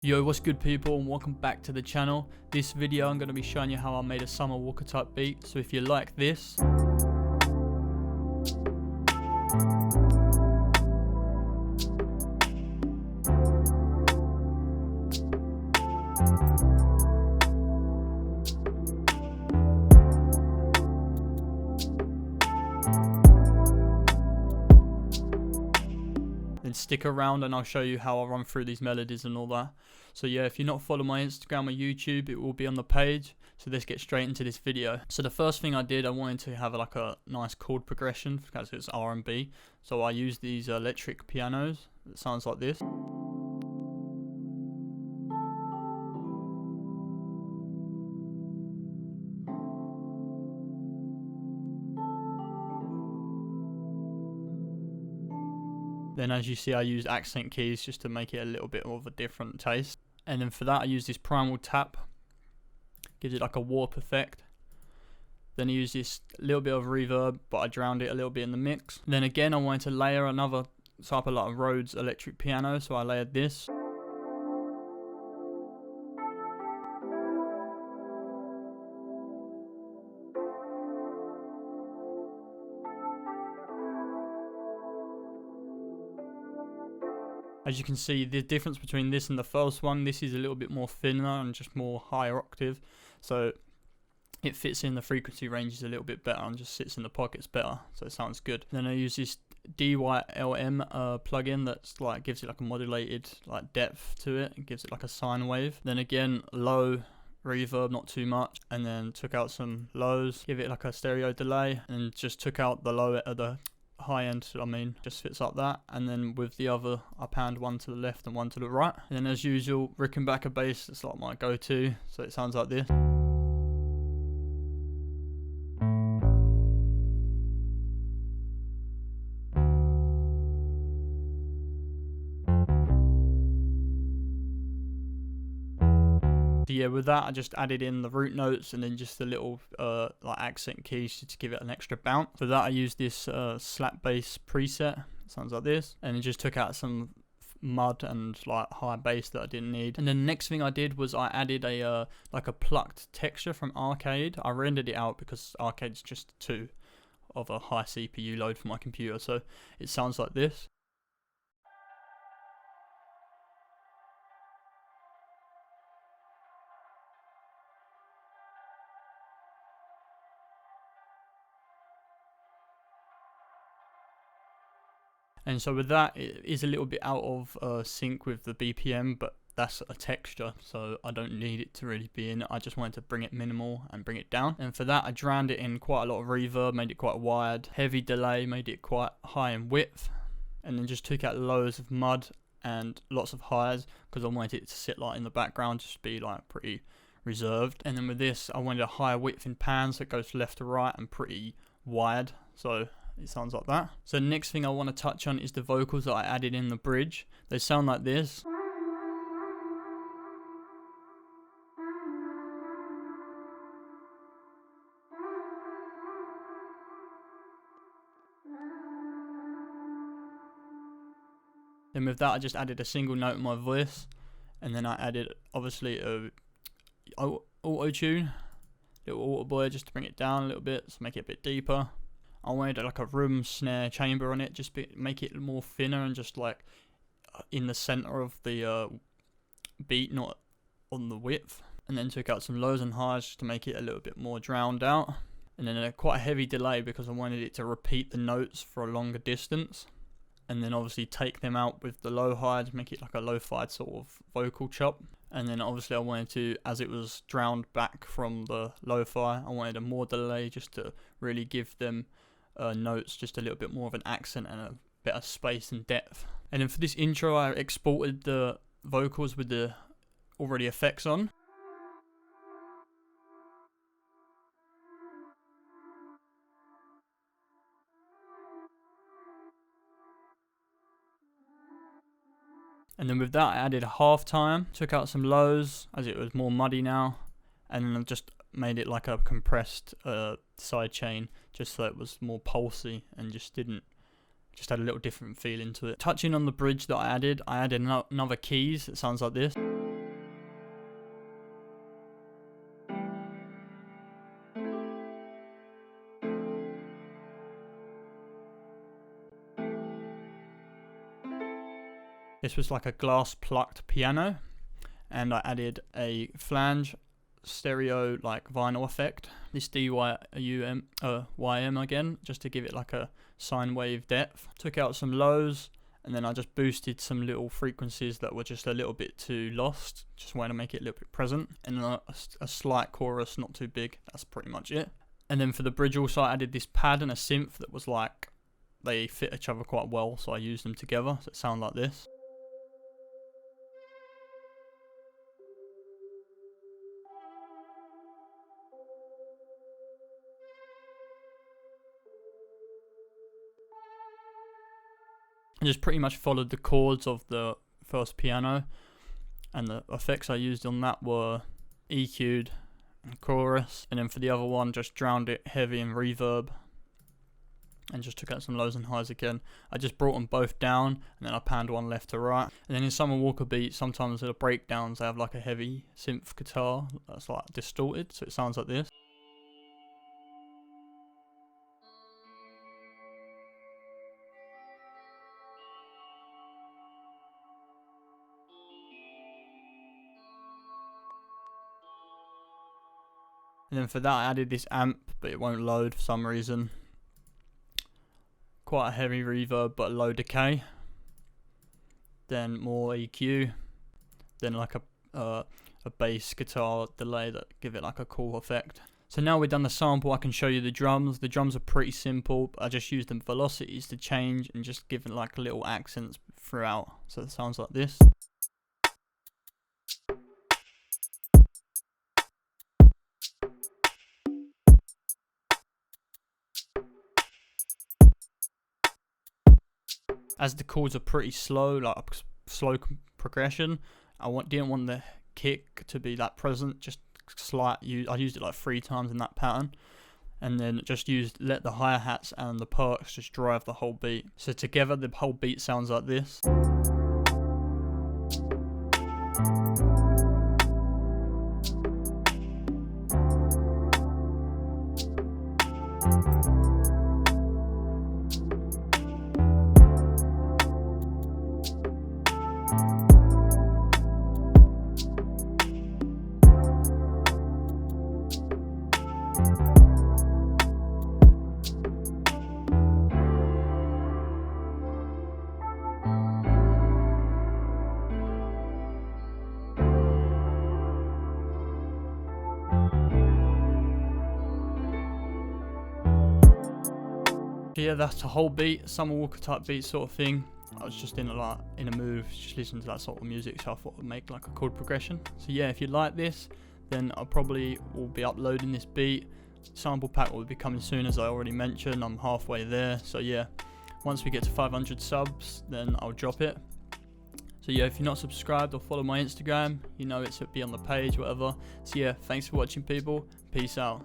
Yo, what's good people, and welcome back to the channel. This video I'm going to be showing you how I made a summer walker type beat. So if you like this, then stick around and I'll show you how I run through these melodies and all that. So yeah, if you're not following my Instagram or YouTube, it will be on the page. So let's get straight into this video. So the first thing I did, I wanted to have like a nice chord progression because it's R&B. So I used these electric pianos. It sounds like this. Then as you see, I used accent keys just to make it a little bit of a different taste. And then for that I used this primal tap, gives it like a warp effect. Then I used this little bit of reverb, but I drowned it a little bit in the mix. Then again I wanted to layer another type of like Rhodes electric piano, so I layered this. As you can see, the difference between this and the first one, this is a little bit more thinner and just more higher octave, so it fits in the frequency ranges a little bit better and just sits in the pockets better, so it sounds good. Then I use this DYLM plugin that's like gives it like a modulated like depth to it. It gives it like a sine wave. Then again, low reverb, not too much, and then took out some lows, give it like a stereo delay, and just took out the low at the high end, just fits like that. And then with the other, I panned one to the left and one to the right. And then as usual, Rickenbacker bass, it's like my go-to, so it sounds like this. So yeah, with that I just added in the root notes and then just the little like accent keys to give it an extra bounce. For that I used this slap bass preset. It sounds like this, and it just took out some mud and like high bass that I didn't need. And then the next thing I did was I added a like a plucked texture from Arcade. I rendered it out because Arcade's just too of a high CPU load for my computer, so it sounds like this. And so with that, it is a little bit out of sync with the BPM, but that's a texture, so I don't need it to really be in it. I just wanted to bring it minimal and bring it down. And for that, I drowned it in quite a lot of reverb, made it quite wide. Heavy delay, made it quite high in width. And then just took out loads of mud and lots of highs, because I wanted it to sit like in the background, just be like pretty reserved. And then with this, I wanted a higher width in pan, so it goes left to right and pretty wide. So it sounds like that. So the next thing I want to touch on is the vocals that I added in the bridge. They sound like this. Then with that I just added a single note in my voice, and then I added obviously a auto-tune, little auto boy, just to bring it down a little bit, so make it a bit deeper. I wanted like a room snare chamber on it, just make it more thinner and just like in the center of the beat, not on the width. And then took out some lows and highs just to make it a little bit more drowned out. And then quite a heavy delay because I wanted it to repeat the notes for a longer distance. And then obviously take them out with the low highs, make it like a lo-fi sort of vocal chop. And then obviously I wanted to, as it was drowned back from the lo-fi, I wanted a more delay just to really give them notes just a little bit more of an accent and a better space and depth. And then for this intro I exported the vocals with the already effects on. And then with that I added a halftime, took out some lows as it was more muddy now, and then I just made it like a compressed side chain just so it was more pulsy and just had a little different feel into it. Touching on the bridge that I added another keys. It sounds like this. This was like a glass plucked piano, and I added a flange stereo like vinyl effect. This YM again, just to give it like a sine wave depth. Took out some lows, and then I just boosted some little frequencies that were just a little bit too lost. Just wanted to make it a little bit present, and then a slight chorus, not too big. That's pretty much it. And then for the bridge also I added this pad and a synth that was like, they fit each other quite well, so I used them together, so it sounded like this. I just pretty much followed the chords of the first piano, and the effects I used on that were EQ'd and chorus, and then for the other one just drowned it heavy and reverb, and just took out some lows and highs again. I just brought them both down, and then I panned one left to right. And then in Summer Walker beats, sometimes the breakdowns they have like a heavy synth guitar that's like distorted, so it sounds like this. And then for that I added this amp, but it won't load for some reason. Quite a heavy reverb but low decay. Then more EQ. Then like a bass guitar delay that give it like a cool effect. So now we've done the sample, I can show you the drums. The drums are pretty simple, but I just used the velocities to change and just give it like little accents throughout. So it sounds like this. As the chords are pretty slow, like slow progression, didn't want the kick to be that present, just slight. I used it like 3 times in that pattern, and then just let the hi-hats and the perks just drive the whole beat. So together the whole beat sounds like this. Yeah, that's the whole beat, Summer Walker type beat sort of thing. I was just in a mood, just listening to that sort of music, so I thought I'd make like a chord progression. So yeah, if you like this, then I probably will be uploading this beat. Sample pack will be coming soon, as I already mentioned. I'm halfway there, so yeah, once we get to 500 subs, then I'll drop it. So yeah, if you're not subscribed or follow my Instagram, you know, it'll be on the page, whatever. So yeah, thanks for watching, people. Peace out.